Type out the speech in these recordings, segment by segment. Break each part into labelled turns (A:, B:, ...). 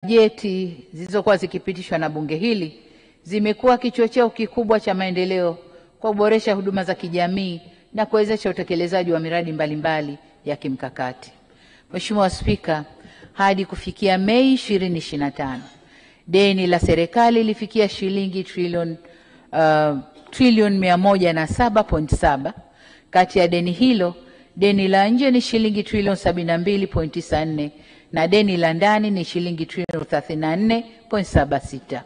A: Bajeti zilizokuwa zikipitishwa na bunge hili zimekuwa kichocheo kikubwa cha maendeleo kwa kuboresha huduma za kijamii na kuwezesha utekelezaji wa miradi mbalimbali ya kimkakati. Mheshimiwa Spika, hadi kufikia Mei 2025, deni la serikali lilifikia shilingi trilioni 107.7. Kati ya deni hilo, deni la nje ni shilingi trilioni 72.94 na deni la ndani ni shilingi trilioni 34.76.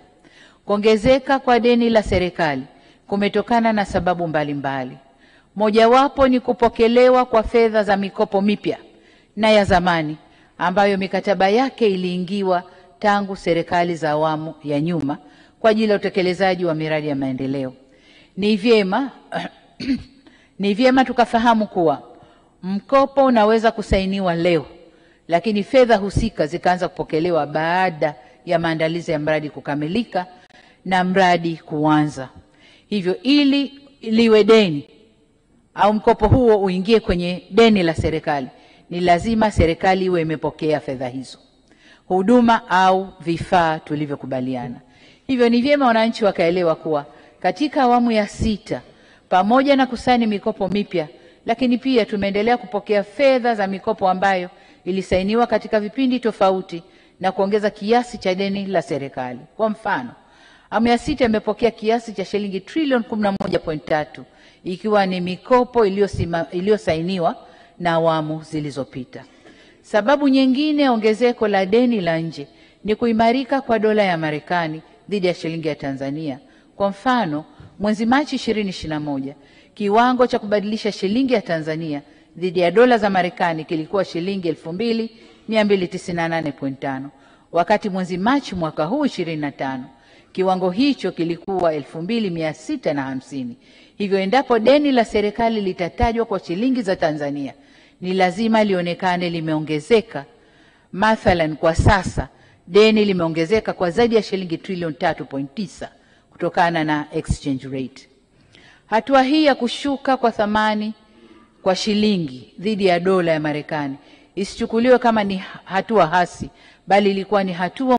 A: Kuongezeka kwa deni la serikali kumetokana na sababu mbalimbali. Mojawapo ni kupokelewa kwa fedha za mikopo mipya na ya zamani ambayo mikataba yake iliingiwa tangu serikali za awamu ya nyuma kwa ajili ya utekelezaji wa miradi ya maendeleo. Ni vyema tukafahamu kuwa mkopo unaweza kusainiwa leo, lakini fedha husika zikaanza kupokelewa baada ya maandalizi ya mradi kukamilika na mradi kuanza. Hivyo ili liwe deni au mkopo huo uingie kwenye deni la serikali, ni lazima serikali iwe imepokea fedha hizo, huduma au vifaa tulivyokubaliana. Hivyo ni vyema wananchi wakaelewa kuwa katika awamu ya 6, pamoja na kusaini mikopo mipya, lakini pia tumeendelea kupokea fedha za mikopo ambayo ilisainiwa katika vipindi tofauti na kuongeza kiasi cha deni la serikali. Kwa mfano, awamu ya 6 imepokea kiasi cha shilingi trilioni 11.3 ikiwa ni mikopo iliyosainiwa na awamu zilizopita. Sababu nyingine ya ongezeko la deni la nje ni kuimarika kwa dola ya Marekani dhidi ya shilingi ya Tanzania. Kwa mfano, mwezi Machi 2021, kiwango cha kubadilisha shilingi ya Tanzania dhidi ya dola za Marekani kilikuwa shilingi 2298.5, wakati mwezi Machi mwaka huu 25 kiwango hicho kilikuwa 2650. Hivyo endapo deni la serikali litatajwa kwa shilingi za Tanzania, ni lazima lionekane limeongezeka. Mathalan, kwa sasa deni limeongezeka kwa zaidi ya shilingi trilioni 3.9 kutokana na exchange rate. Hatua hii ya kushuka kwa thamani kwa shilingi dhidi ya dola ya Marekani isichukuliwe kama ni hatua hasi, bali ilikuwa ni hatua